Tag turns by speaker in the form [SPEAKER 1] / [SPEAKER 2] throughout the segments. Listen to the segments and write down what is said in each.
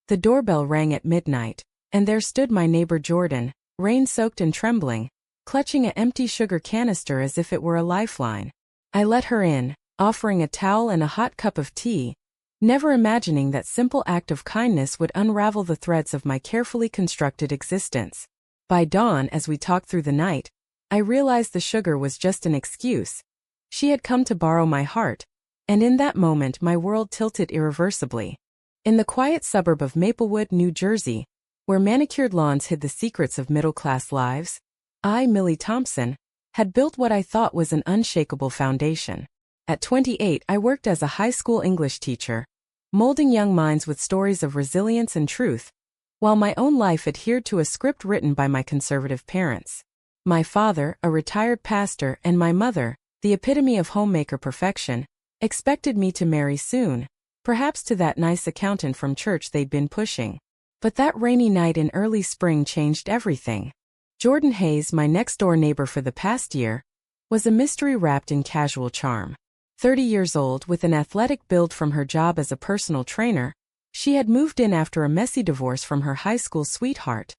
[SPEAKER 1] The doorbell rang at midnight, and there stood my neighbor Jordan, rain-soaked and trembling, clutching an empty sugar canister as if it were a lifeline. I let her in, offering a towel and a hot cup of tea, never imagining that simple act of kindness would unravel the threads of my carefully constructed existence. By dawn, as we talked through the night, I realized the sugar was just an excuse. She had come to borrow my heart, and in that moment my world tilted irreversibly. In the quiet suburb of Maplewood, New Jersey, where manicured lawns hid the secrets of middle-class lives, I, Millie Thompson, had built what I thought was an unshakable foundation. At 28, I worked as a high school English teacher, molding young minds with stories of resilience and truth, while my own life adhered to a script written by my conservative parents. My father, a retired pastor, and my mother, the epitome of homemaker perfection, expected me to marry soon, perhaps to that nice accountant from church they'd been pushing. But that rainy night in early spring changed everything. Jordan Hayes, my next-door neighbor for the past year, was a mystery wrapped in casual charm. 30 years old, with an athletic build from her job as a personal trainer, she had moved in after a messy divorce from her high school sweetheart.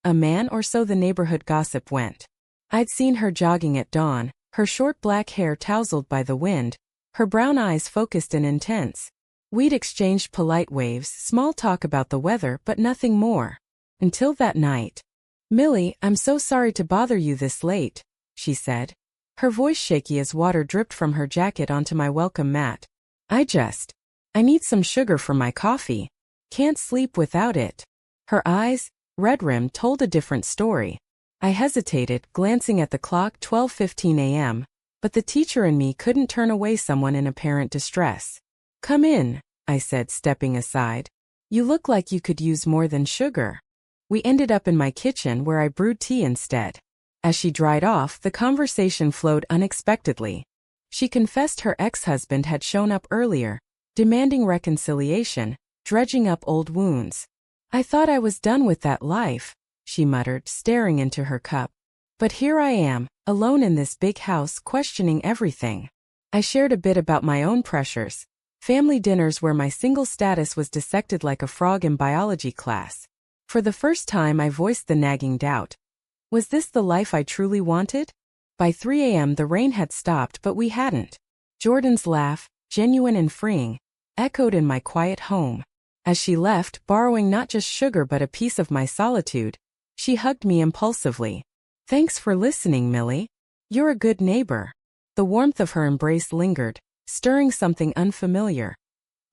[SPEAKER 1] A man, or so the neighborhood gossip went. I'd seen her jogging at dawn, her short black hair tousled by the wind, her brown eyes focused and intense. We'd exchanged polite waves, small talk about the weather, but nothing more. Until that night. "Millie, I'm so sorry to bother you this late," she said. Her voice shaky as water dripped from her jacket onto my welcome mat. I need some sugar for my coffee. Can't sleep without it." Her eyes, red-rimmed, told a different story. I hesitated, glancing at the clock, 12:15 a.m., but the teacher in me couldn't turn away someone in apparent distress. "Come in," I said, stepping aside. "You look like you could use more than sugar." We ended up in my kitchen where I brewed tea instead. As she dried off, the conversation flowed unexpectedly. She confessed her ex-husband had shown up earlier, demanding reconciliation, dredging up old wounds. "I thought I was done with that life," she muttered, staring into her cup. "But here I am, alone in this big house, questioning everything." I shared a bit about my own pressures. Family dinners where my single status was dissected like a frog in biology class. For the first time I voiced the nagging doubt. Was this the life I truly wanted? By 3 a.m. the rain had stopped, but we hadn't. Jordan's laugh, genuine and freeing, echoed in my quiet home. As she left, borrowing not just sugar but a piece of my solitude, she hugged me impulsively. "Thanks for listening, Millie. You're a good neighbor." The warmth of her embrace lingered, stirring something unfamiliar.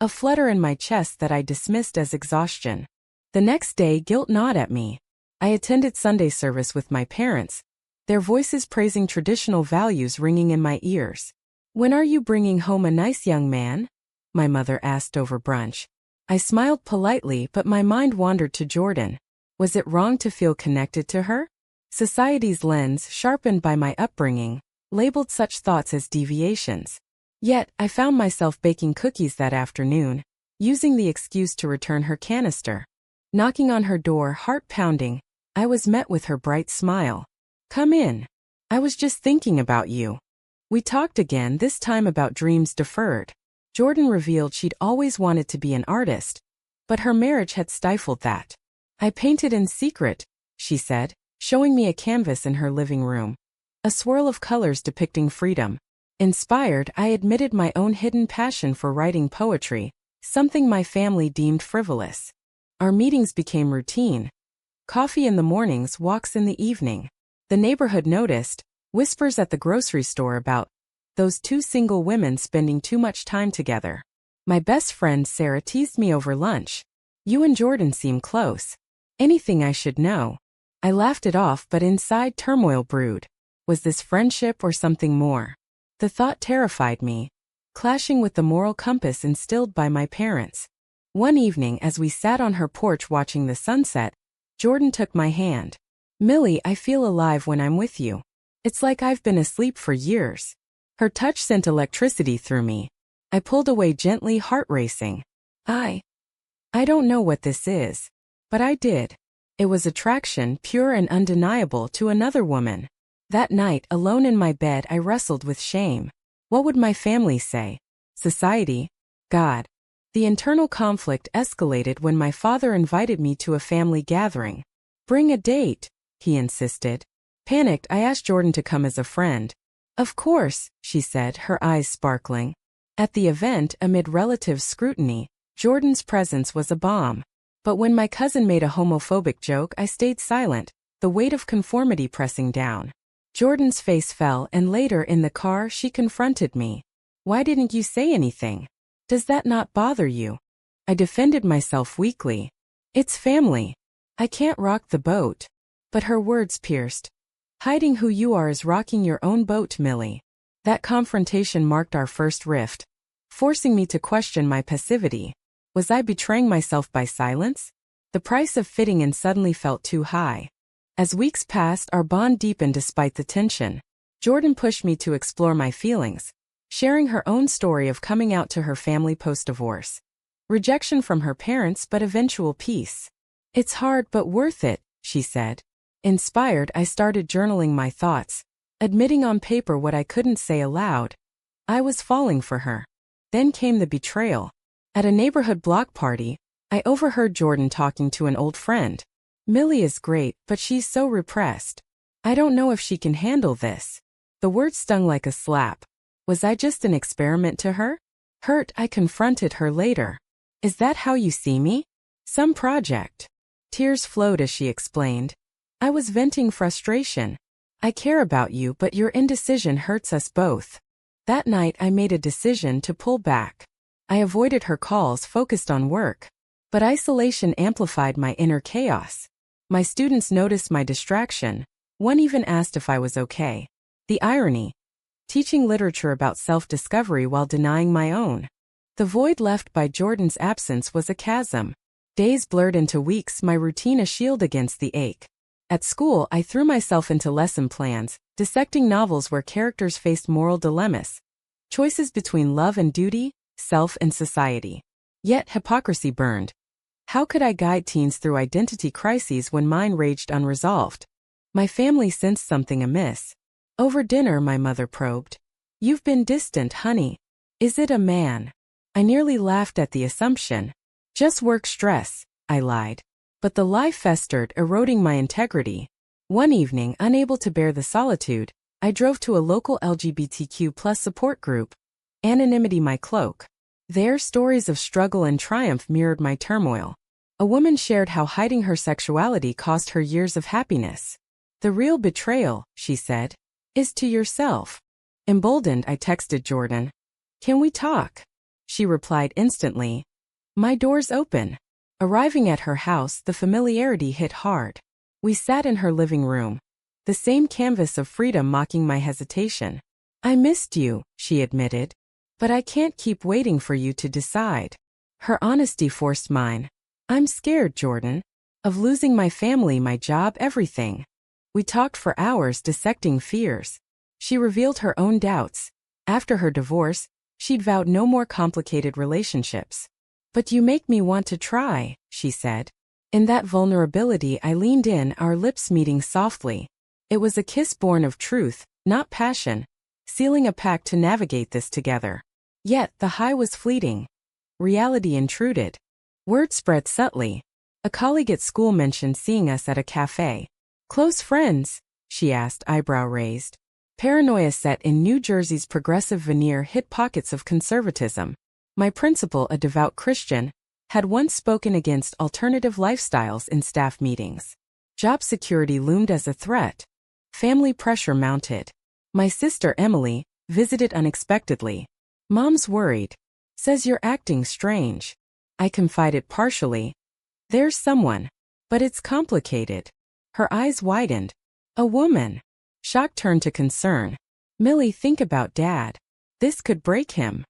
[SPEAKER 1] A flutter in my chest that I dismissed as exhaustion. The next day, guilt gnawed at me. I attended Sunday service with my parents, their voices praising traditional values ringing in my ears. "When are you bringing home a nice young man?" my mother asked over brunch. I smiled politely, but my mind wandered to Jordan. Was it wrong to feel connected to her? Society's lens, sharpened by my upbringing, labeled such thoughts as deviations. Yet, I found myself baking cookies that afternoon, using the excuse to return her canister. Knocking on her door, heart pounding, I was met with her bright smile. "Come in. I was just thinking about you." We talked again, this time about dreams deferred. Jordan revealed she'd always wanted to be an artist, but her marriage had stifled that. "I painted in secret," she said, showing me a canvas in her living room. A swirl of colors depicting freedom. Inspired, I admitted my own hidden passion for writing poetry, something my family deemed frivolous. Our meetings became routine. Coffee in the mornings, walks in the evening. The neighborhood noticed, whispers at the grocery store about those two single women spending too much time together. My best friend Sarah teased me over lunch. "You and Jordan seem close. Anything I should know?" I laughed it off, but inside turmoil brewed. Was this friendship or something more? The thought terrified me, clashing with the moral compass instilled by my parents. One evening, as we sat on her porch watching the sunset, Jordan took my hand. "Millie, I feel alive when I'm with you. It's like I've been asleep for years." Her touch sent electricity through me. I pulled away gently, heart racing. I don't know what this is. But I did. It was attraction, pure and undeniable, to another woman. That night, alone in my bed, I wrestled with shame. What would my family say? Society? God? The internal conflict escalated when my father invited me to a family gathering. Bring a date, he insisted. Panicked, I asked Jordan to come as a friend. Of course, she said, her eyes sparkling. At the event, amid relative scrutiny, Jordan's presence was a bomb. But when my cousin made a homophobic joke, I stayed silent, the weight of conformity pressing down. Jordan's face fell, and later in the car she confronted me. Why didn't you say anything? Does that not bother you? I defended myself weakly. It's family. I can't rock the boat. But her words pierced. Hiding who you are is rocking your own boat, Millie. That confrontation marked our first rift, forcing me to question my passivity. Was I betraying myself by silence? The price of fitting in suddenly felt too high. As weeks passed, our bond deepened despite the tension. Jordan pushed me to explore my feelings, sharing her own story of coming out to her family post-divorce. Rejection from her parents but eventual peace. It's hard but worth it, she said. Inspired, I started journaling my thoughts, admitting on paper what I couldn't say aloud. I was falling for her. Then came the betrayal. At a neighborhood block party, I overheard Jordan talking to an old friend. Millie is great, but she's so repressed. I don't know if she can handle this. The words stung like a slap. Was I just an experiment to her? Hurt, I confronted her later. Is that how you see me? Some project. Tears flowed as she explained. I was venting frustration. I care about you, but your indecision hurts us both. That night I made a decision to pull back. I avoided her calls, focused on work. But isolation amplified my inner chaos. My students noticed my distraction. One even asked if I was okay. The irony. Teaching literature about self-discovery while denying my own. The void left by Jordan's absence was a chasm. Days blurred into weeks, my routine a shield against the ache. At school, I threw myself into lesson plans, dissecting novels where characters faced moral dilemmas. Choices between love and duty, self and society. Yet hypocrisy burned. How could I guide teens through identity crises when mine raged unresolved? My family sensed something amiss. Over dinner, my mother probed. You've been distant, honey. Is it a man? I nearly laughed at the assumption. Just work stress, I lied. But the lie festered, eroding my integrity. One evening, unable to bear the solitude, I drove to a local LGBTQ+ support group. Anonymity my cloak. There, stories of struggle and triumph mirrored my turmoil. A woman shared how hiding her sexuality cost her years of happiness. The real betrayal, she said, is to yourself. Emboldened, I texted Jordan. Can we talk? She replied instantly. My door's open. Arriving at her house, the familiarity hit hard. We sat in her living room. The same canvas of freedom mocking my hesitation. I missed you, she admitted. But I can't keep waiting for you to decide. Her honesty forced mine. I'm scared, Jordan. Of losing my family, my job, everything. We talked for hours, dissecting fears. She revealed her own doubts. After her divorce, she'd vowed no more complicated relationships. But you make me want to try, she said. In that vulnerability, I leaned in, our lips meeting softly. It was a kiss born of truth, not passion, sealing a pact to navigate this together. Yet, the high was fleeting. Reality intruded. Word spread subtly. A colleague at school mentioned seeing us at a cafe. Close friends? She asked, eyebrow raised. Paranoia set in New Jersey's progressive veneer hit pockets of conservatism. My principal, a devout Christian, had once spoken against alternative lifestyles in staff meetings. Job security loomed as a threat. Family pressure mounted. My sister, Emily, visited unexpectedly. Mom's worried. Says you're acting strange. I confided partially. There's someone. But it's complicated. Her eyes widened. A woman. Shock turned to concern. Millie, think about Dad. This could break him.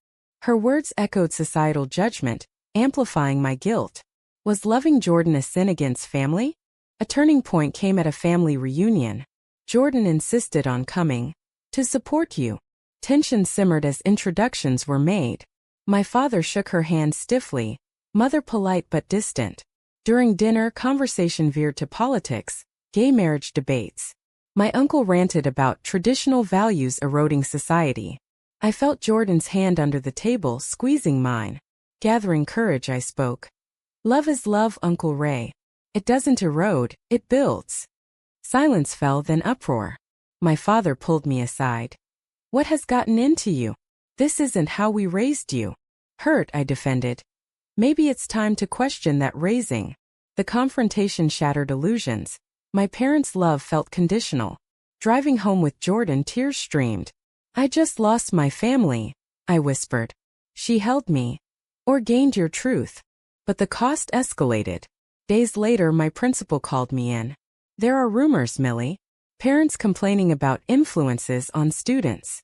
[SPEAKER 1] Her words echoed societal judgment, amplifying my guilt. Was loving Jordan a sin against family? A turning point came at a family reunion. Jordan insisted on coming. To support you. Tension simmered as introductions were made. My father shook her hand stiffly, mother polite but distant. During dinner, conversation veered to politics, gay marriage debates. My uncle ranted about traditional values eroding society. I felt Jordan's hand under the table, squeezing mine. Gathering courage, I spoke. Love is love, Uncle Ray. It doesn't erode, it builds. Silence fell, then uproar. My father pulled me aside. What has gotten into you? This isn't how we raised you. Hurt, I defended. Maybe it's time to question that raising. The confrontation shattered illusions. My parents' love felt conditional. Driving home with Jordan, tears streamed. I just lost my family, I whispered. She held me. Or gained your truth. But the cost escalated. Days later, my principal called me in. There are rumors, Millie. Parents complaining about influences on students.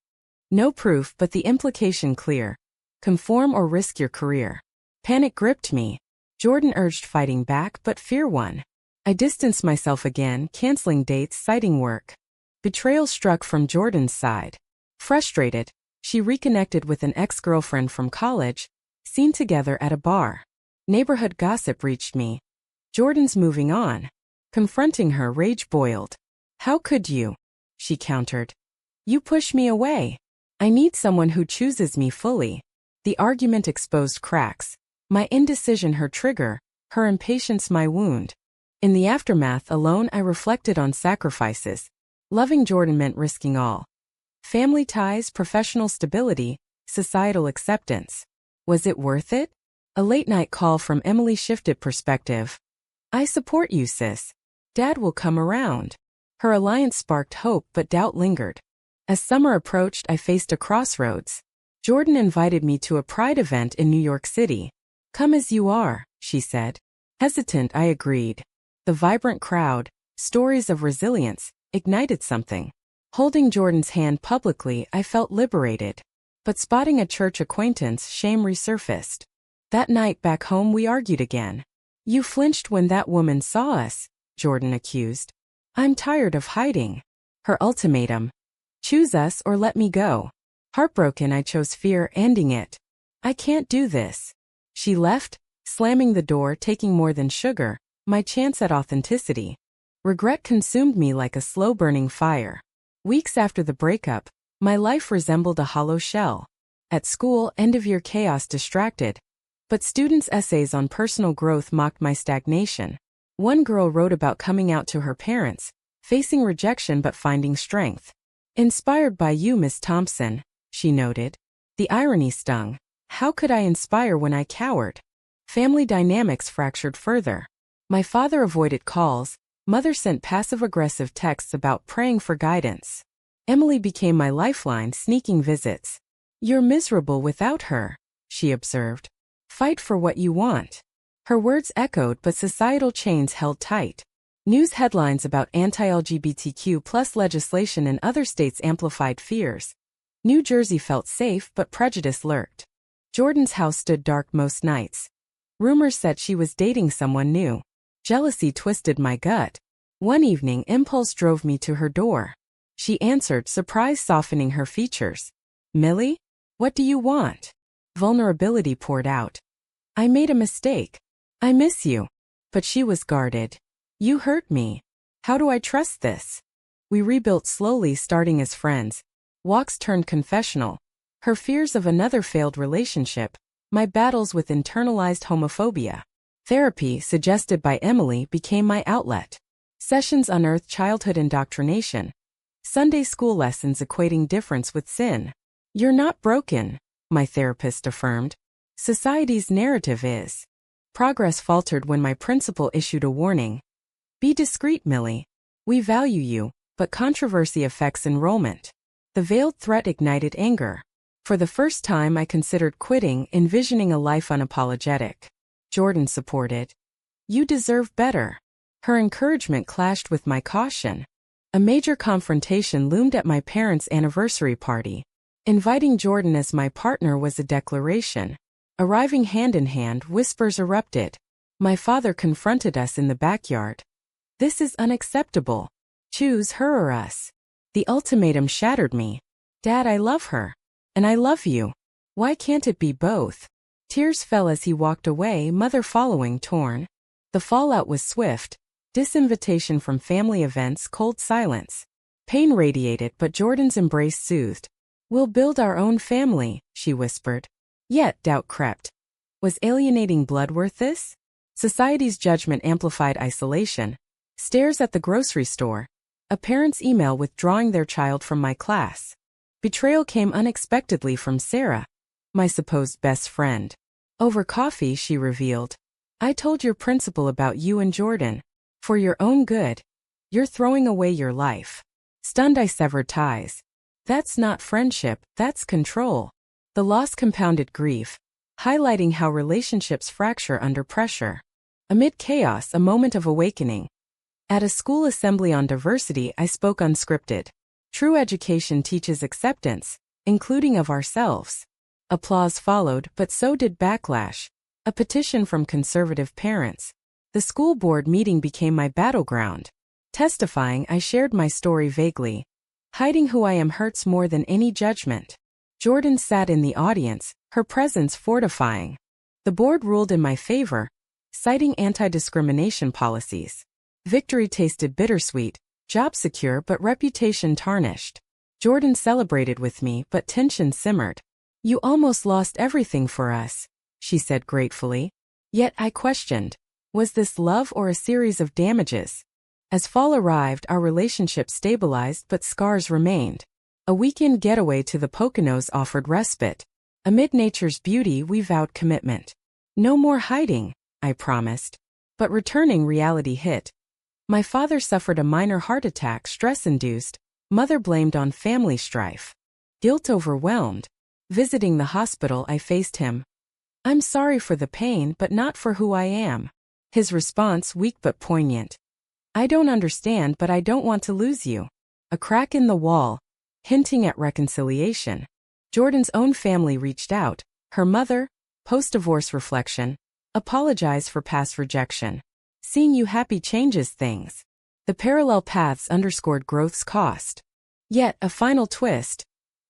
[SPEAKER 1] No proof, but the implication clear. Conform or risk your career. Panic gripped me. Jordan urged fighting back, but fear won. I distanced myself again, canceling dates, citing work. Betrayal struck from Jordan's side. Frustrated, she reconnected with an ex-girlfriend from college, seen together at a bar. Neighborhood gossip reached me. Jordan's moving on. Confronting her, rage boiled. How could you? She countered. You push me away. I need someone who chooses me fully. The argument exposed cracks. My indecision her trigger, her impatience my wound. In the aftermath alone I reflected on sacrifices. Loving Jordan meant risking all. Family ties, professional stability, societal acceptance. Was it worth it? A late-night call from Emily shifted perspective. I support you, sis. Dad will come around. Her alliance sparked hope, but doubt lingered. As summer approached, I faced a crossroads. Jordan invited me to a pride event in New York City. Come as you are, she said. Hesitant, I agreed. The vibrant crowd, stories of resilience, ignited something. Holding Jordan's hand publicly, I felt liberated. But spotting a church acquaintance, shame resurfaced. That night back home we argued again. You flinched when that woman saw us, Jordan accused. I'm tired of hiding. Her ultimatum. Choose us or let me go. Heartbroken, I chose fear, ending it. I can't do this. She left, slamming the door, taking more than sugar, my chance at authenticity. Regret consumed me like a slow-burning fire. Weeks after the breakup, my life resembled a hollow shell. At school, end-of-year chaos distracted. But students' essays on personal growth mocked my stagnation. One girl wrote about coming out to her parents, facing rejection but finding strength. Inspired by you, Miss Thompson, she noted. The irony stung. How could I inspire when I cowered? Family dynamics fractured further. My father avoided calls, mother sent passive-aggressive texts about praying for guidance. Emily became my lifeline, sneaking visits. You're miserable without her, she observed. Fight for what you want. Her words echoed, but societal chains held tight. News headlines about anti-LGBTQ+ legislation in other states amplified fears. New Jersey felt safe, but prejudice lurked. Jordan's house stood dark most nights. Rumors said she was dating someone new. Jealousy twisted my gut. One evening, impulse drove me to her door. She answered, surprise softening her features. Millie? What do you want? Vulnerability poured out. I made a mistake. I miss you. But she was guarded. You hurt me. How do I trust this? We rebuilt slowly, starting as friends. Walks turned confessional. Her fears of another failed relationship. My battles with internalized homophobia. Therapy, suggested by Emily, became my outlet. Sessions unearthed childhood indoctrination. Sunday school lessons equating difference with sin. You're not broken, my therapist affirmed. Society's narrative is. Progress faltered when my principal issued a warning. Be discreet, Millie. We value you, but controversy affects enrollment. The veiled threat ignited anger. For the first time I considered quitting, envisioning a life unapologetic. Jordan supported. You deserve better. Her encouragement clashed with my caution. A major confrontation loomed at my parents' anniversary party. Inviting Jordan as my partner was a declaration. Arriving hand in hand, whispers erupted. My father confronted us in the backyard. This is unacceptable. Choose her or us. The ultimatum shattered me. Dad, I love her. And I love you. Why can't it be both? Tears fell as he walked away, mother following, torn. The fallout was swift. Disinvitation from family events, cold silence. Pain radiated, but Jordan's embrace soothed. We'll build our own family, she whispered. Yet doubt crept. Was alienating blood worth this? Society's judgment amplified isolation. Stares at the grocery store. A parent's email withdrawing their child from my class. Betrayal came unexpectedly from Sarah, my supposed best friend. Over coffee, she revealed. I told your principal about you and Jordan. For your own good. You're throwing away your life. Stunned, I severed ties. That's not friendship, that's control. The loss compounded grief, highlighting how relationships fracture under pressure. Amid chaos, a moment of awakening. At a school assembly on diversity, I spoke unscripted. True education teaches acceptance, including of ourselves. Applause followed, but so did backlash. A petition from conservative parents. The school board meeting became my battleground. Testifying, I shared my story vaguely. Hiding who I am hurts more than any judgment. Jordan sat in the audience, her presence fortifying. The board ruled in my favor, citing anti-discrimination policies. Victory tasted bittersweet, job secure but reputation tarnished. Jordan celebrated with me, but tension simmered. You almost lost everything for us, she said gratefully. Yet I questioned, was this love or a series of damages? As fall arrived, our relationship stabilized but scars remained. A weekend getaway to the Poconos offered respite. Amid nature's beauty, we vowed commitment. No more hiding, I promised. But returning, reality hit. My father suffered a minor heart attack, stress-induced. Mother blamed on family strife. Guilt overwhelmed. Visiting the hospital, I faced him. I'm sorry for the pain, but not for who I am. His response, weak but poignant. I don't understand, but I don't want to lose you. A crack in the wall, hinting at reconciliation. Jordan's own family reached out. Her mother, post-divorce reflection, apologized for past rejection. Seeing you happy changes things. The parallel paths underscored growth's cost. Yet, a final twist.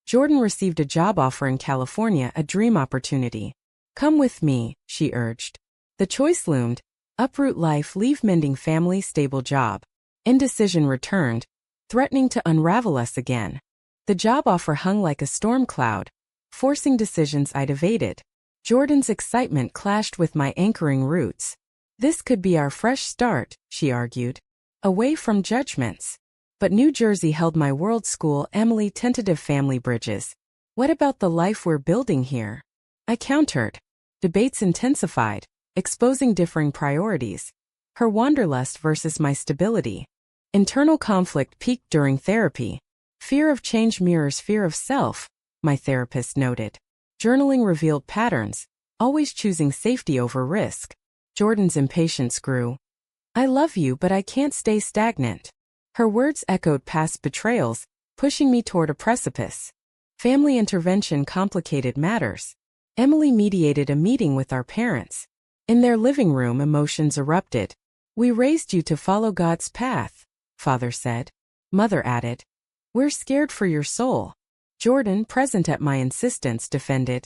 [SPEAKER 1] Jordan received a job offer in California, a dream opportunity. Come with me, she urged. The choice loomed. Uproot life, leave mending family, stable job. Indecision returned, threatening to unravel us again. The job offer hung like a storm cloud, forcing decisions I'd evaded. Jordan's excitement clashed with my anchoring roots. This could be our fresh start, she argued. Away from judgments. But New Jersey held my world. School, Emily, tentative family bridges. What about the life we're building here? I countered. Debates intensified, exposing differing priorities. Her wanderlust versus my stability. Internal conflict peaked during therapy. Fear of change mirrors fear of self, my therapist noted. Journaling revealed patterns, always choosing safety over risk. Jordan's impatience grew. I love you, but I can't stay stagnant. Her words echoed past betrayals, pushing me toward a precipice. Family intervention complicated matters. Emily mediated a meeting with our parents. In their living room, emotions erupted. We raised you to follow God's path, Father said. Mother added. We're scared for your soul. Jordan, present at my insistence, defended.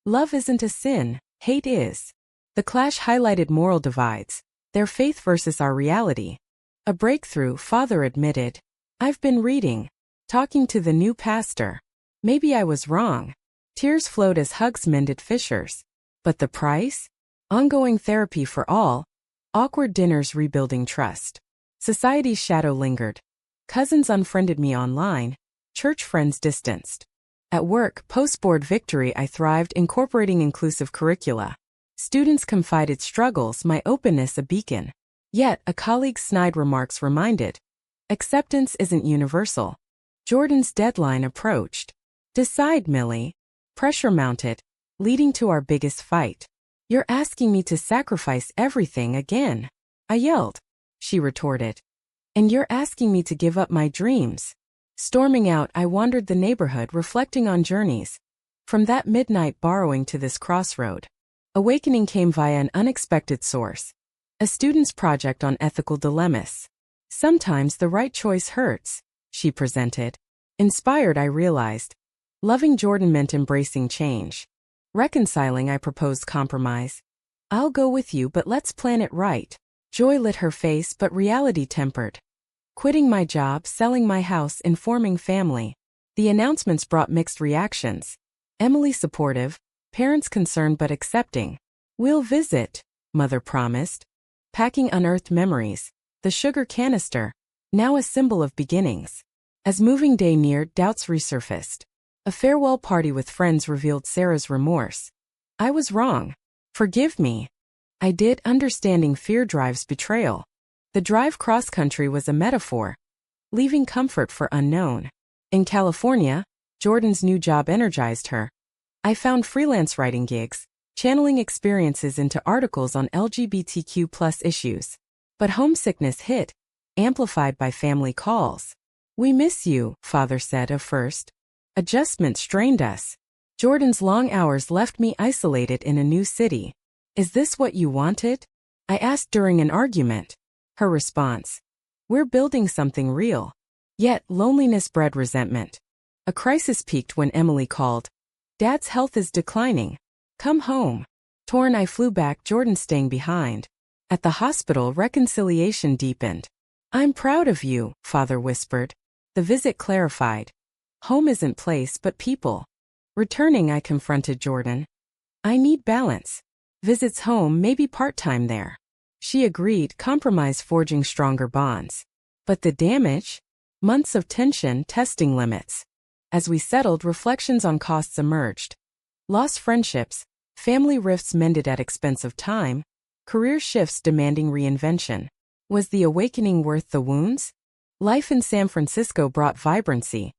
[SPEAKER 1] Love isn't a sin, hate is. The clash highlighted moral divides, their faith versus our reality. A breakthrough, Father admitted. I've been reading, talking to the new pastor. Maybe I was wrong. Tears flowed as hugs mended fissures. But the price? Ongoing therapy for all. Awkward dinners rebuilding trust. Society's shadow lingered. Cousins unfriended me online. Church friends distanced. At work, post-board victory, I thrived, incorporating inclusive curricula. Students confided struggles, my openness a beacon. Yet, a colleague's snide remarks reminded. Acceptance isn't universal. Jordan's deadline approached. Decide, Millie. Pressure mounted, leading to our biggest fight. You're asking me to sacrifice everything again. I yelled. She retorted. And you're asking me to give up my dreams. Storming out, I wandered the neighborhood, reflecting on journeys. From that midnight borrowing to this crossroad. Awakening came via an unexpected source. A student's project on ethical dilemmas. Sometimes the right choice hurts, she presented. Inspired, I realized. Loving Jordan meant embracing change. Reconciling, I proposed compromise. I'll go with you, but let's plan it right. Joy lit her face, but reality tempered. Quitting my job, selling my house, informing family. The announcements brought mixed reactions. Emily supportive, parents concerned but accepting. We'll visit, Mother promised. Packing unearthed memories, the sugar canister, now a symbol of beginnings. As moving day neared, doubts resurfaced. A farewell party with friends revealed Sarah's remorse. I was wrong. Forgive me. I did, understanding fear drives betrayal. The drive cross-country was a metaphor, leaving comfort for unknown. In California, Jordan's new job energized her. I found freelance writing gigs, channeling experiences into articles on LGBTQ+ issues. But homesickness hit, amplified by family calls. We miss you, Father said at first. Adjustment strained us. Jordan's long hours left me isolated in a new city. Is this what you wanted? I asked during an argument. Her response: we're building something real. Yet, loneliness bred resentment. A crisis peaked when Emily called. Dad's health is declining. Come home. Torn, I flew back, Jordan staying behind. At the hospital, reconciliation deepened. I'm proud of you, Father whispered. The visit clarified. Home isn't place but people. Returning, I confronted Jordan. I need balance. Visits home, maybe part-time there. She agreed, compromise forging stronger bonds. But the damage? Months of tension, testing limits. As we settled, reflections on costs emerged. Lost friendships, family rifts mended at expense of time, career shifts demanding reinvention. Was the awakening worth the wounds? Life in San Francisco brought vibrancy.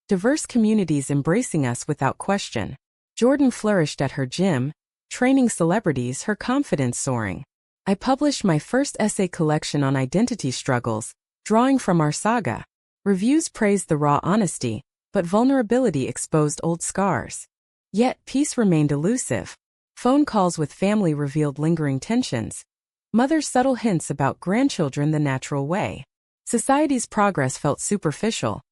[SPEAKER 1] Diverse communities embracing us without question. Jordan flourished at her gym, training celebrities, her confidence soaring. I published my first essay collection on identity struggles, drawing from our saga. Reviews praised the raw honesty, but vulnerability exposed old scars. Yet, peace remained elusive. Phone calls with family revealed lingering tensions. Mother's subtle hints about grandchildren the natural way. Society's progress felt superficial.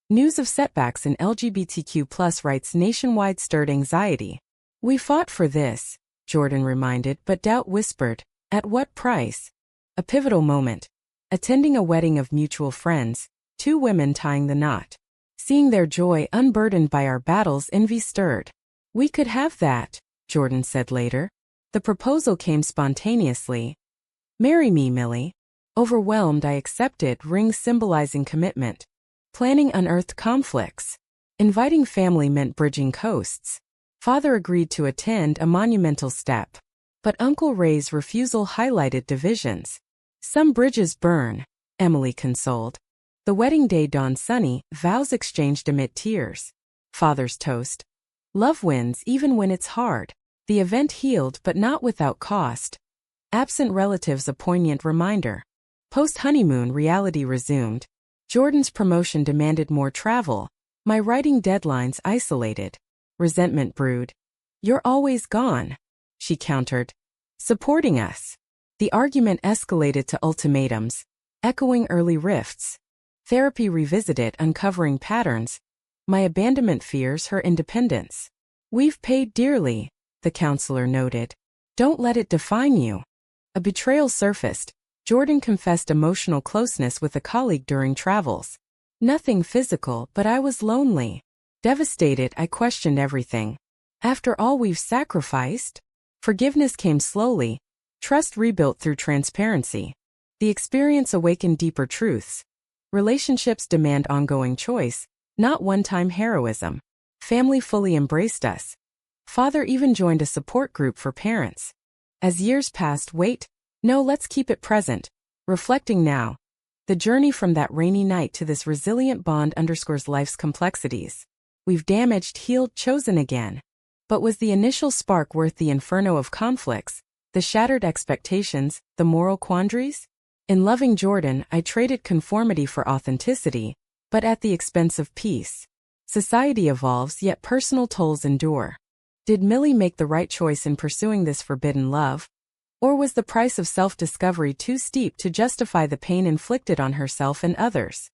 [SPEAKER 1] News of setbacks in LGBTQ+ rights nationwide stirred anxiety. We fought for this, Jordan reminded, but doubt whispered. At what price? A pivotal moment. Attending a wedding of mutual friends, 2 women tying the knot. Seeing their joy unburdened by our battles, envy stirred. We could have that, Jordan said later. The proposal came spontaneously. Marry me, Millie. Overwhelmed, I accepted, rings symbolizing commitment. Planning unearthed conflicts. Inviting family meant bridging coasts. Father agreed to attend, a monumental step. But Uncle Ray's refusal highlighted divisions. Some bridges burn, Emily consoled. The wedding day dawned sunny, vows exchanged amid tears. Father's toast. Love wins even when it's hard. The event healed, but not without cost. Absent relatives, a poignant reminder. Post-honeymoon, reality resumed. Jordan's promotion demanded more travel. My writing deadlines isolated. Resentment brewed. You're always gone, she countered. Supporting us. The argument escalated to ultimatums, echoing early rifts. Therapy revisited, uncovering patterns. My abandonment fears, her independence. We've paid dearly, the counselor noted. Don't let it define you. A betrayal surfaced. Jordan confessed emotional closeness with a colleague during travels. Nothing physical, but I was lonely. Devastated, I questioned everything. After all we've sacrificed? Forgiveness came slowly. Trust rebuilt through transparency. The experience awakened deeper truths. Relationships demand ongoing choice, not one-time heroism. Family fully embraced us. Father even joined a support group for parents. As years passed, let's keep it present. Reflecting now, the journey from that rainy night to this resilient bond underscores life's complexities. We've damaged, healed, chosen again. But was the initial spark worth the inferno of conflicts, the shattered expectations, the moral quandaries? In loving Jordan, I traded conformity for authenticity, but at the expense of peace. Society evolves, yet personal tolls endure. Did Millie make the right choice in pursuing this forbidden love? Or was the price of self-discovery too steep to justify the pain inflicted on herself and others?